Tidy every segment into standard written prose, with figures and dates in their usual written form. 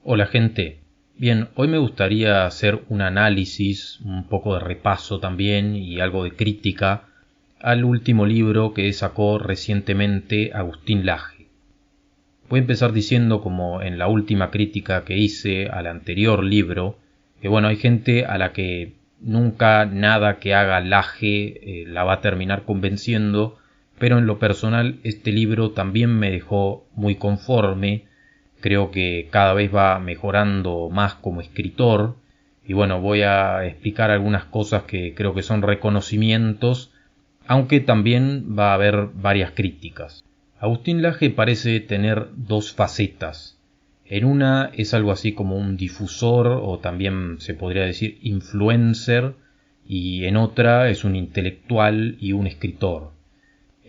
Hola gente, bien, hoy me gustaría hacer un análisis, un poco de repaso también y algo de crítica al último libro que sacó recientemente Agustín Laje. Voy a empezar diciendo, como en la última crítica que hice al anterior libro, que bueno, hay gente a la que nunca nada que haga Laje la va a terminar convenciendo, pero en lo personal este libro también me dejó muy conforme. Creo que cada vez va mejorando más como escritor y bueno, voy a explicar algunas cosas que creo que son reconocimientos, aunque también va a haber varias críticas. Agustín Laje parece tener dos facetas. En una es algo así como un difusor o también se podría decir influencer, y en otra es un intelectual y un escritor.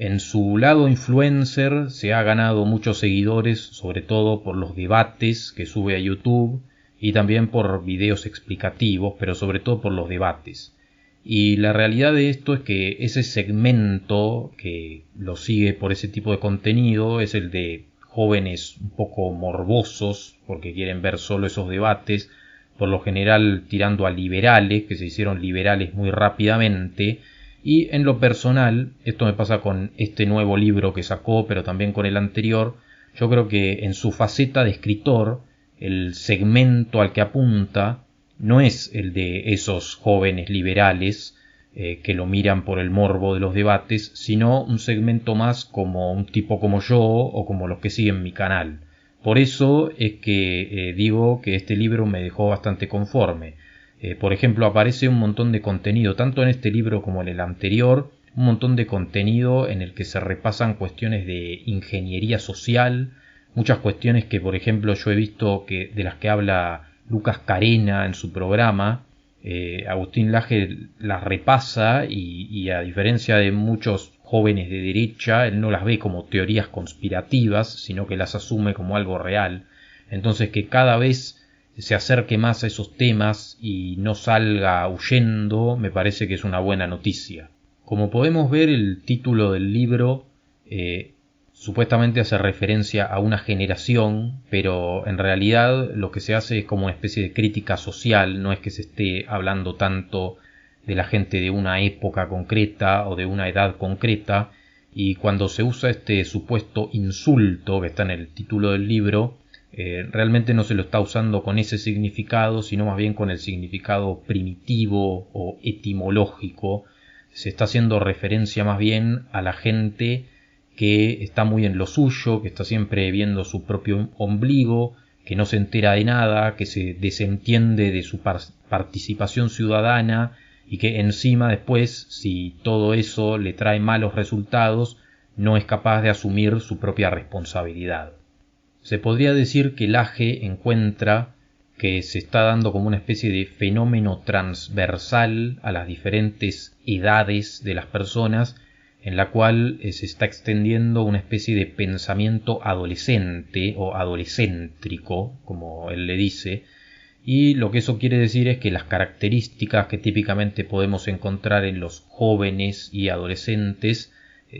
En su lado influencer se ha ganado muchos seguidores, sobre todo por los debates que sube a YouTube y también por videos explicativos, pero sobre todo por los debates. Y la realidad de esto es que ese segmento que lo sigue por ese tipo de contenido es el de jóvenes un poco morbosos porque quieren ver solo esos debates, por lo general tirando a liberales, que se hicieron liberales muy rápidamente. Y en lo personal, esto me pasa con este nuevo libro que sacó, pero también con el anterior, yo creo que en su faceta de escritor, el segmento al que apunta no es el de esos jóvenes liberales que lo miran por el morbo de los debates, sino un segmento más como un tipo como yo o como los que siguen mi canal. Por eso es que digo que este libro me dejó bastante conforme. Por ejemplo, aparece un montón de contenido, tanto en este libro como en el anterior, un montón de contenido en el que se repasan cuestiones de ingeniería social, muchas cuestiones que, por ejemplo, yo he visto que de las que habla Lucas Carena en su programa. Agustín Laje las repasa y a diferencia de muchos jóvenes de derecha, él no las ve como teorías conspirativas, sino que las asume como algo real. Entonces, que cada vez se acerque más a esos temas y no salga huyendo, me parece que es una buena noticia. Como podemos ver, el título del libro supuestamente hace referencia a una generación, pero en realidad lo que se hace es como una especie de crítica social, no es que se esté hablando tanto de la gente de una época concreta o de una edad concreta, y cuando se usa este supuesto insulto que está en el título del libro, realmente no se lo está usando con ese significado, sino más bien con el significado primitivo o etimológico. Se está haciendo referencia más bien a la gente que está muy en lo suyo, que está siempre viendo su propio ombligo, que no se entera de nada, que se desentiende de su participación ciudadana y que encima después, si todo eso le trae malos resultados, no es capaz de asumir su propia responsabilidad. Se podría decir que Laje encuentra que se está dando como una especie de fenómeno transversal a las diferentes edades de las personas, en la cual se está extendiendo una especie de pensamiento adolescente o adolescéntrico, como él le dice, y lo que eso quiere decir es que las características que típicamente podemos encontrar en los jóvenes y adolescentes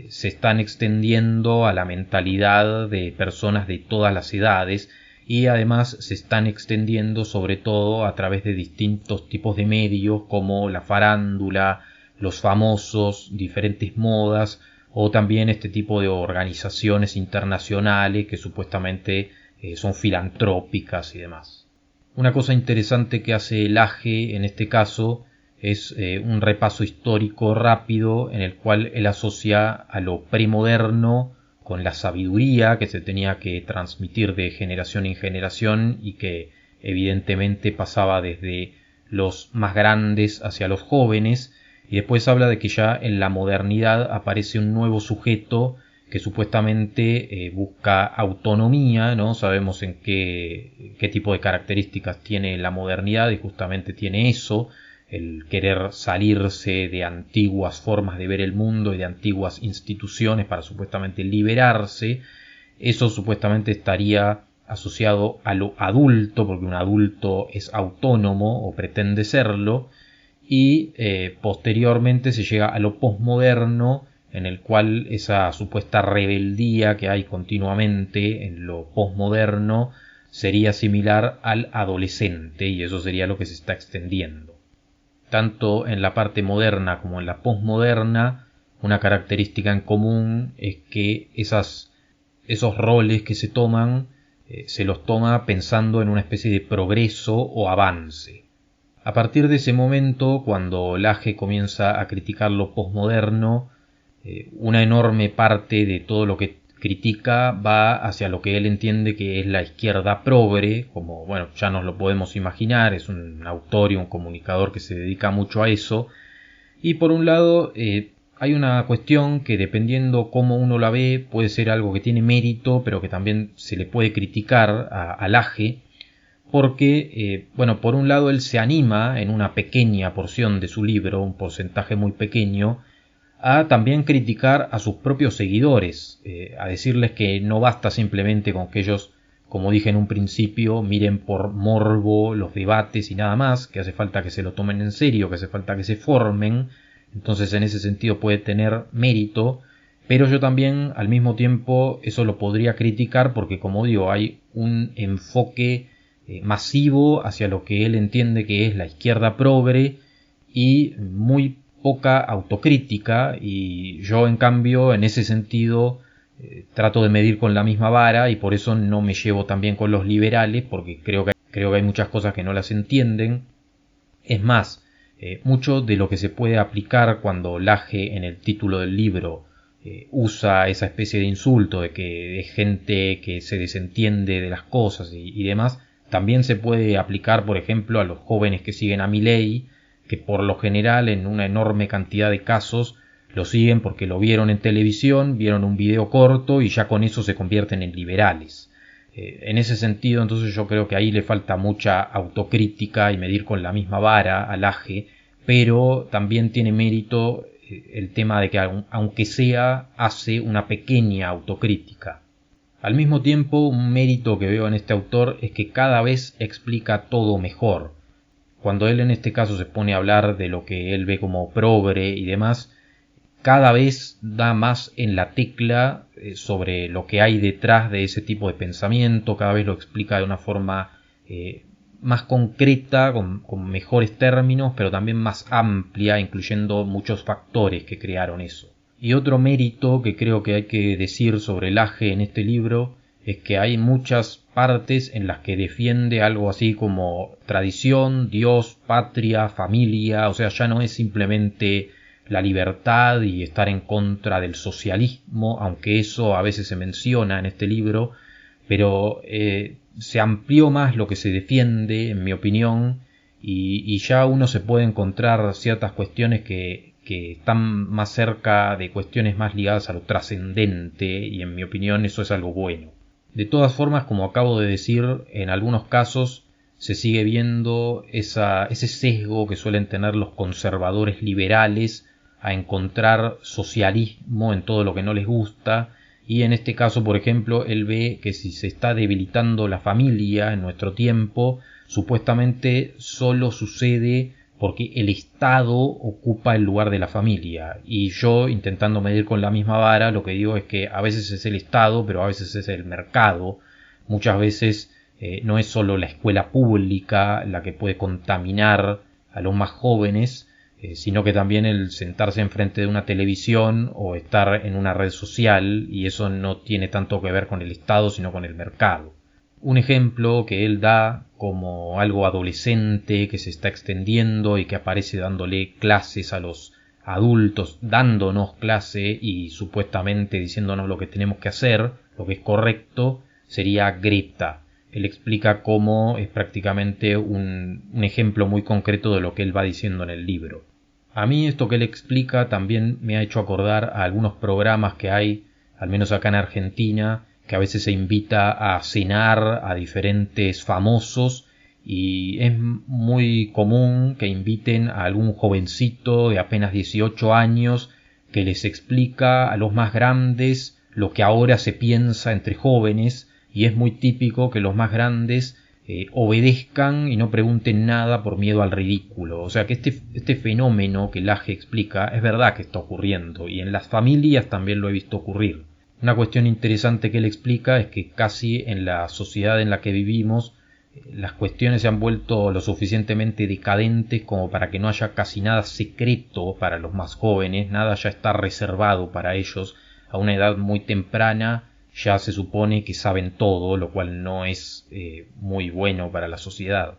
se están extendiendo a la mentalidad de personas de todas las edades y además se están extendiendo sobre todo a través de distintos tipos de medios como la farándula, los famosos, diferentes modas o también este tipo de organizaciones internacionales que supuestamente son filantrópicas y demás. Una cosa interesante que hace Laje en este caso es un repaso histórico rápido en el cual él asocia a lo premoderno con la sabiduría que se tenía que transmitir de generación en generación y que evidentemente pasaba desde los más grandes hacia los jóvenes, y después habla de que ya en la modernidad aparece un nuevo sujeto que supuestamente busca autonomía, ¿no? Sabemos en qué tipo de características tiene la modernidad y justamente tiene eso, el querer salirse de antiguas formas de ver el mundo y de antiguas instituciones para supuestamente liberarse. Eso supuestamente estaría asociado a lo adulto, porque un adulto es autónomo o pretende serlo, y posteriormente se llega a lo posmoderno, en el cual esa supuesta rebeldía que hay continuamente en lo posmoderno sería similar al adolescente, y eso sería lo que se está extendiendo. Tanto en la parte moderna como en la posmoderna, una característica en común es que esos roles que se toman, se los toma pensando en una especie de progreso o avance. A partir de ese momento, cuando Lage comienza a criticar lo posmoderno, una enorme parte de todo lo que critica va hacia lo que él entiende que es la izquierda progre, como bueno, ya nos lo podemos imaginar, es un autor y un comunicador que se dedica mucho a eso. Y por un lado, hay una cuestión que dependiendo cómo uno la ve, puede ser algo que tiene mérito, pero que también se le puede criticar a Lage, porque, bueno, por un lado él se anima en una pequeña porción de su libro, un porcentaje muy pequeño, a también criticar a sus propios seguidores, a decirles que no basta simplemente con que ellos, como dije en un principio, miren por morbo los debates y nada más, que hace falta que se lo tomen en serio, que hace falta que se formen. Entonces en ese sentido puede tener mérito, pero yo también al mismo tiempo eso lo podría criticar porque, como digo, hay un enfoque masivo hacia lo que él entiende que es la izquierda progre y muy poca autocrítica, y yo en cambio en ese sentido trato de medir con la misma vara, y por eso no me llevo tan bien con los liberales, porque creo que hay muchas cosas que no las entienden. Es más, mucho de lo que se puede aplicar cuando Lage en el título del libro usa esa especie de insulto de que es gente que se desentiende de las cosas y demás, también se puede aplicar, por ejemplo, a los jóvenes que siguen a Milei, que por lo general en una enorme cantidad de casos lo siguen porque lo vieron en televisión, vieron un video corto y ya con eso se convierten en liberales. En ese sentido, entonces yo creo que ahí le falta mucha autocrítica y medir con la misma vara al Lage, pero también tiene mérito el tema de que aunque sea hace una pequeña autocrítica. Al mismo tiempo, un mérito que veo en este autor es que cada vez explica todo mejor. Cuando él en este caso se pone a hablar de lo que él ve como progre y demás, cada vez da más en la tecla sobre lo que hay detrás de ese tipo de pensamiento, cada vez lo explica de una forma más concreta, con mejores términos, pero también más amplia, incluyendo muchos factores que crearon eso. Y otro mérito que creo que hay que decir sobre Lage en este libro es que hay muchas partes en las que defiende algo así como tradición, Dios, patria, familia, o sea, ya no es simplemente la libertad y estar en contra del socialismo, aunque eso a veces se menciona en este libro, pero se amplió más lo que se defiende, en mi opinión, y ya uno se puede encontrar ciertas cuestiones que están más cerca de cuestiones más ligadas a lo trascendente, y en mi opinión eso es algo bueno. De todas formas, como acabo de decir, en algunos casos se sigue viendo ese sesgo que suelen tener los conservadores liberales a encontrar socialismo en todo lo que no les gusta, y en este caso, por ejemplo, él ve que si se está debilitando la familia en nuestro tiempo, supuestamente solo sucede porque el Estado ocupa el lugar de la familia, y yo, intentando medir con la misma vara, lo que digo es que a veces es el Estado, pero a veces es el mercado. Muchas veces no es solo la escuela pública la que puede contaminar a los más jóvenes, sino que también el sentarse enfrente de una televisión o estar en una red social, y eso no tiene tanto que ver con el Estado sino con el mercado. Un ejemplo que él da como algo adolescente que se está extendiendo y que aparece dándole clases a los adultos, dándonos clase y supuestamente diciéndonos lo que tenemos que hacer, lo que es correcto, sería Greta. Él explica cómo es prácticamente un ejemplo muy concreto de lo que él va diciendo en el libro. A mí esto que él explica también me ha hecho acordar a algunos programas que hay, al menos acá en Argentina, que a veces se invita a cenar a diferentes famosos, y es muy común que inviten a algún jovencito de apenas 18 años que les explica a los más grandes lo que ahora se piensa entre jóvenes, y es muy típico que los más grandes obedezcan y no pregunten nada por miedo al ridículo. O sea que este fenómeno que Lage explica es verdad que está ocurriendo, y en las familias también lo he visto ocurrir. Una cuestión interesante que él explica es que casi en la sociedad en la que vivimos las cuestiones se han vuelto lo suficientemente decadentes como para que no haya casi nada secreto para los más jóvenes, nada ya está reservado para ellos. A una edad muy temprana ya se supone que saben todo, lo cual no es muy bueno para la sociedad.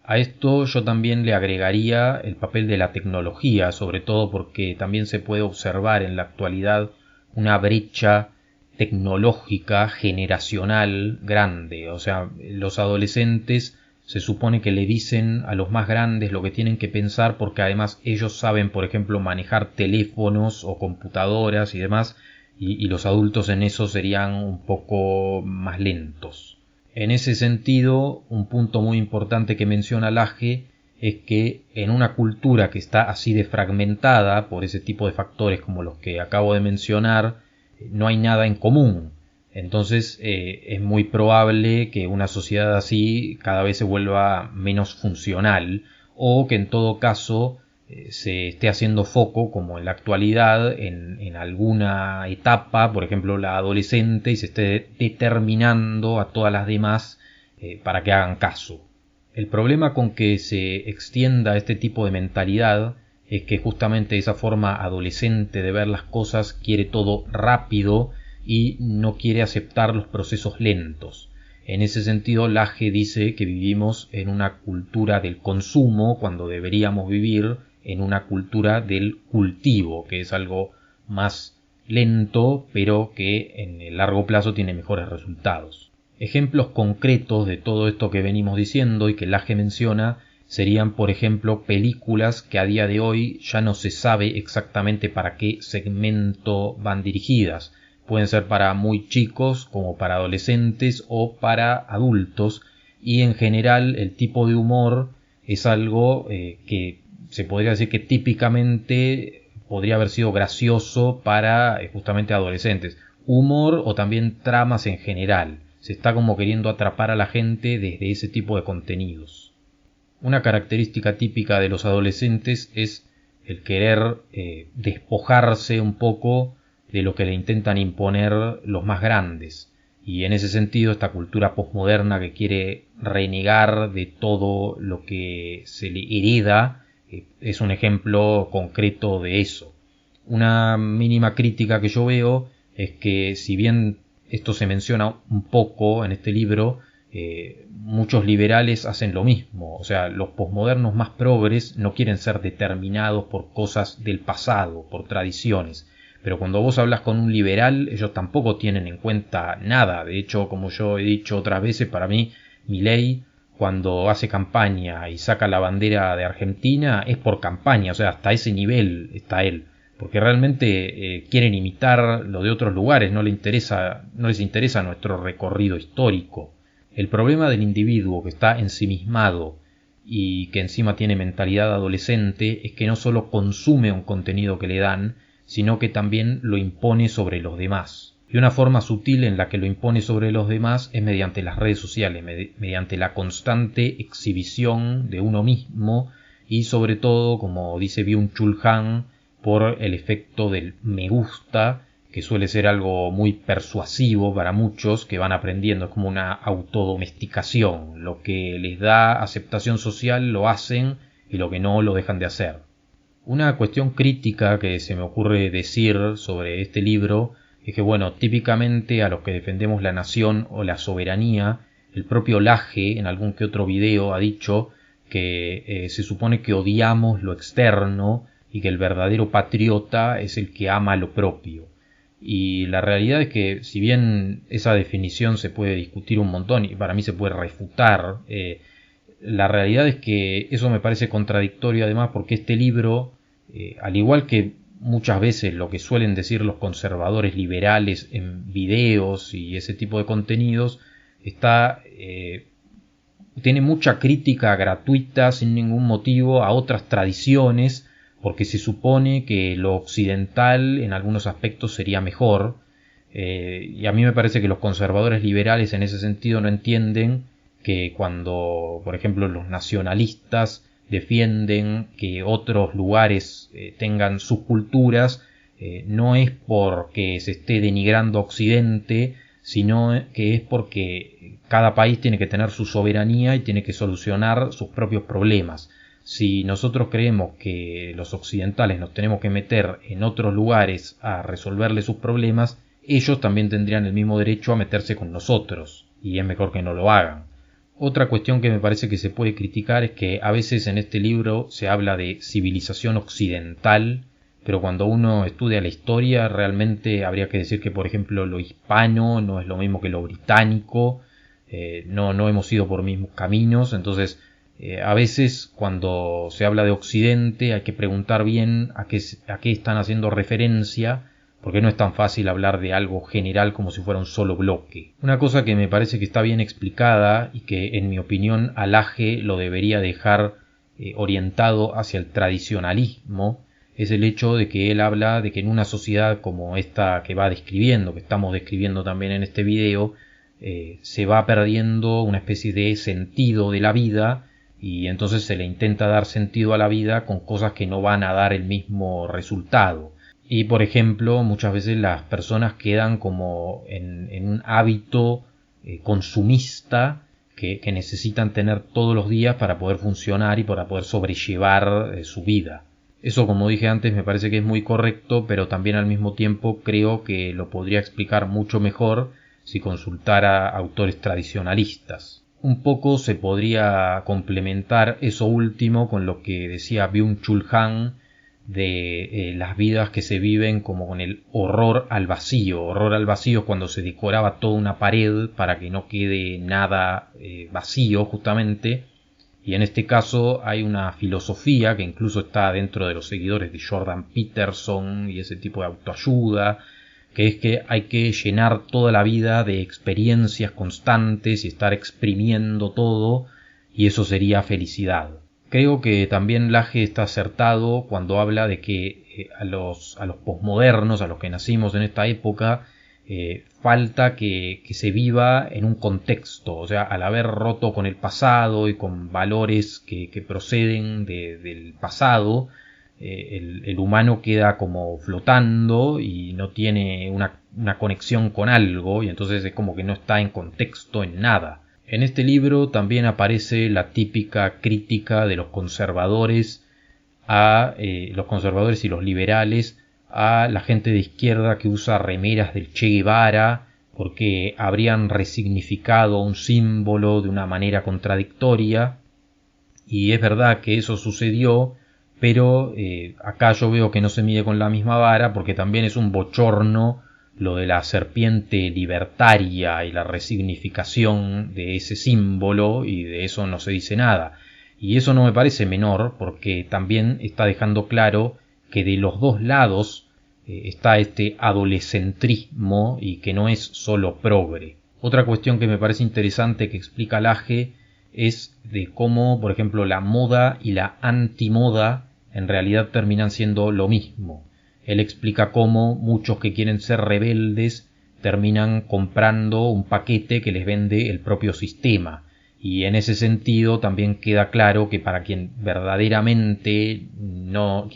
A esto yo también le agregaría el papel de la tecnología, sobre todo porque también se puede observar en la actualidad una brecha tecnológica generacional grande. O sea, los adolescentes se supone que le dicen a los más grandes lo que tienen que pensar porque además ellos saben, por ejemplo, manejar teléfonos o computadoras y demás, y los adultos en eso serían un poco más lentos. En ese sentido, un punto muy importante que menciona Laje es que en una cultura que está así de fragmentada por ese tipo de factores como los que acabo de mencionar, no hay nada en común. Entonces es muy probable que una sociedad así cada vez se vuelva menos funcional o que en todo caso se esté haciendo foco, como en la actualidad, en alguna etapa, por ejemplo la adolescente, y se esté determinando a todas las demás para que hagan caso. El problema con que se extienda este tipo de mentalidad es que justamente esa forma adolescente de ver las cosas quiere todo rápido y no quiere aceptar los procesos lentos. En ese sentido, Laje dice que vivimos en una cultura del consumo cuando deberíamos vivir en una cultura del cultivo, que es algo más lento, pero que en el largo plazo tiene mejores resultados. Ejemplos concretos de todo esto que venimos diciendo y que Laje menciona serían, por ejemplo, películas que a día de hoy ya no se sabe exactamente para qué segmento van dirigidas. Pueden ser para muy chicos como para adolescentes o para adultos, y en general el tipo de humor es algo que se podría decir que típicamente podría haber sido gracioso para justamente adolescentes. Humor o también tramas en general. Se está como queriendo atrapar a la gente desde ese tipo de contenidos. Una característica típica de los adolescentes es el querer despojarse un poco de lo que le intentan imponer los más grandes. Y en ese sentido, esta cultura posmoderna que quiere renegar de todo lo que se le hereda es un ejemplo concreto de eso. Una mínima crítica que yo veo es que, si bien esto se menciona un poco en este libro, muchos liberales hacen lo mismo. O sea, los posmodernos más progres no quieren ser determinados por cosas del pasado, por tradiciones. Pero cuando vos hablas con un liberal, ellos tampoco tienen en cuenta nada. De hecho, como yo he dicho otras veces, para mí, Milei, cuando hace campaña y saca la bandera de Argentina, es por campaña. O sea, hasta ese nivel está él. Porque realmente quieren imitar lo de otros lugares, no les interesa nuestro recorrido histórico. El problema del individuo que está ensimismado y que encima tiene mentalidad adolescente es que no solo consume un contenido que le dan, sino que también lo impone sobre los demás. Y una forma sutil en la que lo impone sobre los demás es mediante las redes sociales, mediante la constante exhibición de uno mismo y sobre todo, como dice Byung-Chul Han, por el efecto del me gusta, que suele ser algo muy persuasivo para muchos que van aprendiendo, es como una autodomesticación. Lo que les da aceptación social lo hacen y lo que no lo dejan de hacer. Una cuestión crítica que se me ocurre decir sobre este libro es que, bueno, típicamente a los que defendemos la nación o la soberanía, el propio Laje en algún que otro video ha dicho que se supone que odiamos lo externo y que el verdadero patriota es el que ama lo propio. Y la realidad es que, si bien esa definición se puede discutir un montón y para mí se puede refutar, la realidad es que eso me parece contradictorio, además, porque este libro, al igual que muchas veces lo que suelen decir los conservadores liberales en videos y ese tipo de contenidos, tiene mucha crítica gratuita sin ningún motivo a otras tradiciones, porque se supone que lo occidental en algunos aspectos sería mejor, y a mí me parece que los conservadores liberales en ese sentido no entienden que cuando, por ejemplo, los nacionalistas defienden que otros lugares tengan sus culturas, no es porque se esté denigrando a Occidente, sino que es porque cada país tiene que tener su soberanía y tiene que solucionar sus propios problemas. Si nosotros creemos que los occidentales nos tenemos que meter en otros lugares a resolverle sus problemas, ellos también tendrían el mismo derecho a meterse con nosotros, y es mejor que no lo hagan. Otra cuestión que me parece que se puede criticar es que a veces en este libro se habla de civilización occidental, pero cuando uno estudia la historia realmente habría que decir que, por ejemplo, lo hispano no es lo mismo que lo británico, no hemos ido por mismos caminos, entonces a veces cuando se habla de Occidente hay que preguntar bien a qué están haciendo referencia, porque no es tan fácil hablar de algo general como si fuera un solo bloque. Una cosa que me parece que está bien explicada y que en mi opinión Halage lo debería dejar orientado hacia el tradicionalismo es el hecho de que él habla de que en una sociedad como esta que va describiendo, que estamos describiendo también en este video, se va perdiendo una especie de sentido de la vida y entonces se le intenta dar sentido a la vida con cosas que no van a dar el mismo resultado. Y por ejemplo, muchas veces las personas quedan como en un hábito consumista que necesitan tener todos los días para poder funcionar y para poder sobrellevar su vida. Eso, como dije antes, me parece que es muy correcto, pero también al mismo tiempo creo que lo podría explicar mucho mejor si consultara autores tradicionalistas. Un poco se podría complementar eso último con lo que decía Byung-Chul Han de las vidas que se viven como con el horror al vacío cuando se decoraba toda una pared para que no quede nada vacío justamente, y en este caso hay una filosofía que incluso está dentro de los seguidores de Jordan Peterson y ese tipo de autoayuda, que es que hay que llenar toda la vida de experiencias constantes y estar exprimiendo todo, y eso sería felicidad. Creo que también Lage está acertado cuando habla de que a los posmodernos, a los que nacimos en esta época, falta que se viva en un contexto, o sea, al haber roto con el pasado y con valores que proceden del pasado, el humano queda como flotando y no tiene una conexión con algo, y entonces es como que no está en contexto en nada. En este libro también aparece la típica crítica de los conservadores los conservadores y los liberales a la gente de izquierda que usa remeras del Che Guevara porque habrían resignificado un símbolo de una manera contradictoria, y es verdad que eso sucedió, pero acá yo veo que no se mide con la misma vara, porque también es un bochorno lo de la serpiente libertaria y la resignificación de ese símbolo, y de eso no se dice nada. Y eso no me parece menor, porque también está dejando claro que de los dos lados está este adolescentrismo y que no es solo progre. Otra cuestión que me parece interesante que explica Lage es de cómo, por ejemplo, la moda y la antimoda en realidad terminan siendo lo mismo. Él explica cómo muchos que quieren ser rebeldes terminan comprando un paquete que les vende el propio sistema, y en ese sentido también queda claro que para quien verdaderamente no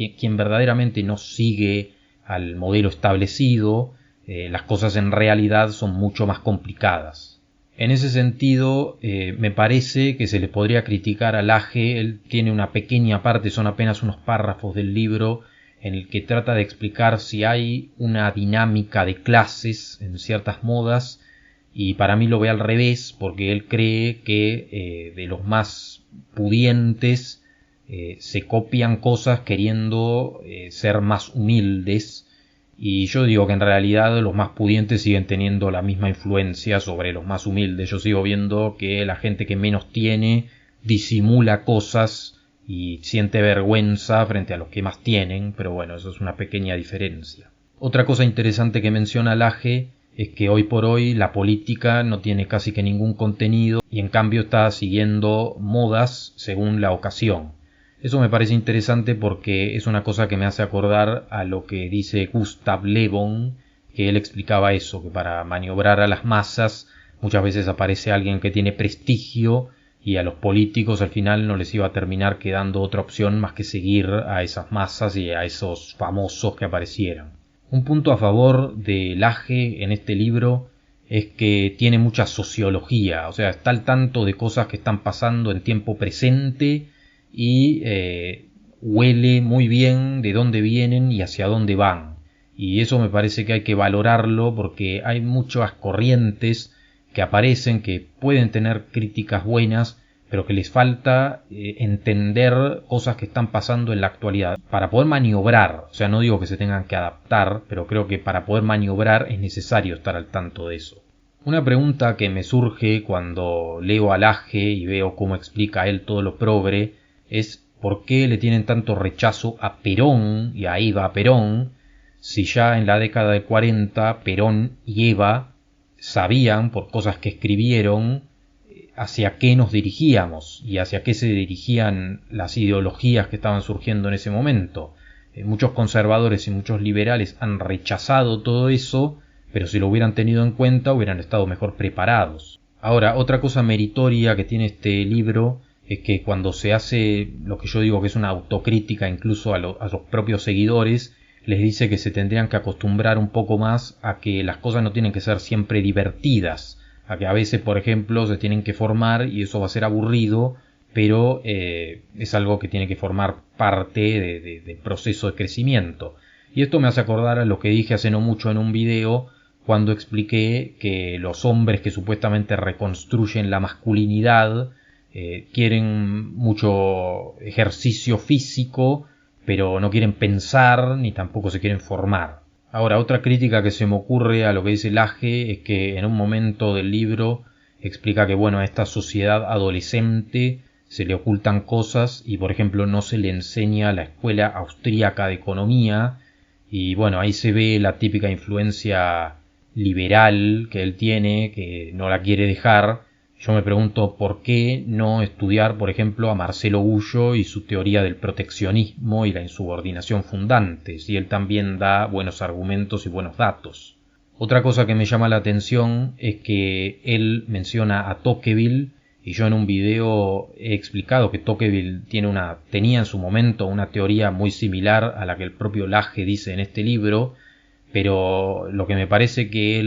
sigue al modelo establecido, las cosas en realidad son mucho más complicadas. En ese sentido, me parece que se le podría criticar a Lage. Él tiene una pequeña parte, son apenas unos párrafos del libro, en el que trata de explicar si hay una dinámica de clases en ciertas modas, y para mí lo ve al revés, porque él cree que de los más pudientes se copian cosas queriendo ser más humildes, y yo digo que en realidad los más pudientes siguen teniendo la misma influencia sobre los más humildes. Yo sigo viendo que la gente que menos tiene disimula cosas y siente vergüenza frente a los que más tienen, pero bueno, eso es una pequeña diferencia. Otra cosa interesante que menciona Lage es que hoy por hoy la política no tiene casi que ningún contenido y en cambio está siguiendo modas según la ocasión. Eso me parece interesante porque es una cosa que me hace acordar a lo que dice Gustav Le Bon, que él explicaba eso, que para maniobrar a las masas muchas veces aparece alguien que tiene prestigio, y a los políticos al final no les iba a terminar quedando otra opción más que seguir a esas masas y a esos famosos que aparecieran. Un punto a favor de Laje en este libro es que tiene mucha sociología, o sea, está al tanto de cosas que están pasando en tiempo presente y huele muy bien de dónde vienen y hacia dónde van. Y eso me parece que hay que valorarlo porque hay muchas corrientes que aparecen que pueden tener críticas buenas, pero que les falta entender cosas que están pasando en la actualidad para poder maniobrar. O sea, no digo que se tengan que adaptar, pero creo que para poder maniobrar es necesario estar al tanto de eso. Una pregunta que me surge cuando leo a Laje y veo cómo explica él todo lo progre es por qué le tienen tanto rechazo a Perón y a Eva Perón, si ya en la década de 40 Perón y Eva sabían por cosas que escribieron hacia qué nos dirigíamos y hacia qué se dirigían las ideologías que estaban surgiendo en ese momento. Muchos conservadores y muchos liberales han rechazado todo eso, pero si lo hubieran tenido en cuenta hubieran estado mejor preparados. Ahora, otra cosa meritoria que tiene este libro es que cuando se hace lo que yo digo que es una autocrítica incluso a los propios seguidores, les dice que se tendrían que acostumbrar un poco más a que las cosas no tienen que ser siempre divertidas, a que a veces, por ejemplo, se tienen que formar y eso va a ser aburrido, pero es algo que tiene que formar parte del proceso de crecimiento. Y esto me hace acordar a lo que dije hace no mucho en un video cuando expliqué que los hombres que supuestamente reconstruyen la masculinidad quieren mucho ejercicio físico, pero no quieren pensar ni tampoco se quieren formar. Ahora, otra crítica que se me ocurre a lo que dice Laje es que en un momento del libro explica que, bueno, a esta sociedad adolescente se le ocultan cosas y, por ejemplo, no se le enseña la escuela austríaca de economía y, bueno, ahí se ve la típica influencia liberal que él tiene, que no la quiere dejar. Yo me pregunto por qué no estudiar, por ejemplo, a Marcelo Gullo y su teoría del proteccionismo y la insubordinación fundante, si él también da buenos argumentos y buenos datos. Otra cosa que me llama la atención es que él menciona a Tocqueville y yo en un video he explicado que Tocqueville tenía en su momento una teoría muy similar a la que el propio Laje dice en este libro, pero lo que me parece que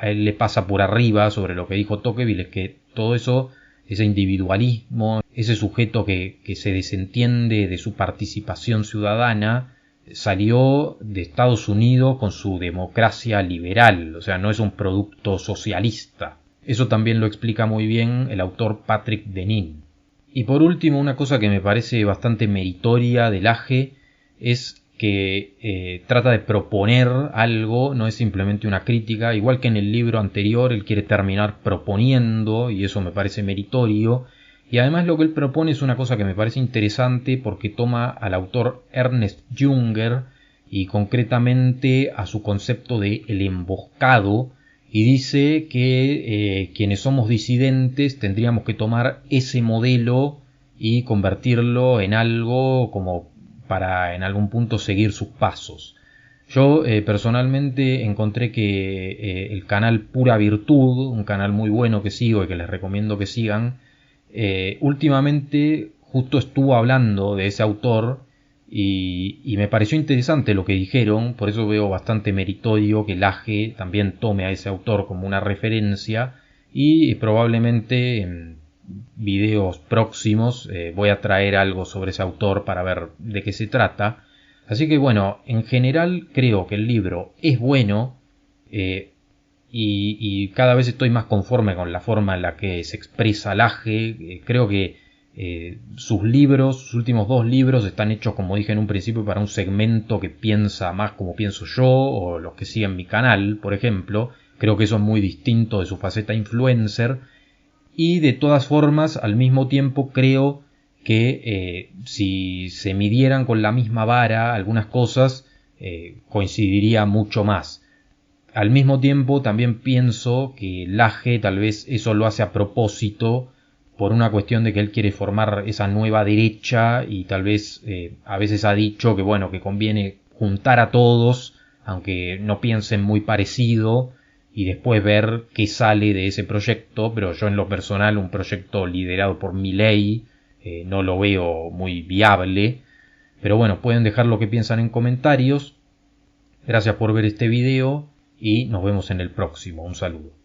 a él le pasa por arriba sobre lo que dijo Tocqueville es que todo eso, ese individualismo, ese sujeto que se desentiende de su participación ciudadana, salió de Estados Unidos con su democracia liberal, o sea, no es un producto socialista. Eso también lo explica muy bien el autor Patrick Deneen. Y por último, una cosa que me parece bastante meritoria de Laje es que trata de proponer algo, no es simplemente una crítica, igual que en el libro anterior él quiere terminar proponiendo y eso me parece meritorio, y además lo que él propone es una cosa que me parece interesante porque toma al autor Ernest Junger y concretamente a su concepto de el emboscado y dice que quienes somos disidentes tendríamos que tomar ese modelo y convertirlo en algo como para en algún punto seguir sus pasos. Yo personalmente encontré que el canal Pura Virtud, un canal muy bueno que sigo y que les recomiendo que sigan, últimamente justo estuvo hablando de ese autor y me pareció interesante lo que dijeron, por eso veo bastante meritorio que Laje también tome a ese autor como una referencia y probablemente en videos próximos voy a traer algo sobre ese autor para ver de qué se trata. Así que bueno, en general creo que el libro es bueno y cada vez estoy más conforme con la forma en la que se expresa Laje. Creo que sus últimos 2 libros están hechos, como dije en un principio, para un segmento que piensa más como pienso yo o los que siguen mi canal, por ejemplo. Creo que eso es muy distinto de su faceta influencer. Y de todas formas, al mismo tiempo creo que si se midieran con la misma vara algunas cosas, coincidiría mucho más. Al mismo tiempo también pienso que Laje tal vez eso lo hace a propósito por una cuestión de que él quiere formar esa nueva derecha y tal vez a veces ha dicho que bueno, que conviene juntar a todos, aunque no piensen muy parecido, y después ver qué sale de ese proyecto, pero yo en lo personal un proyecto liderado por Milei no lo veo muy viable, pero bueno, pueden dejar lo que piensan en comentarios. Gracias por ver este video y nos vemos en el próximo. Un saludo.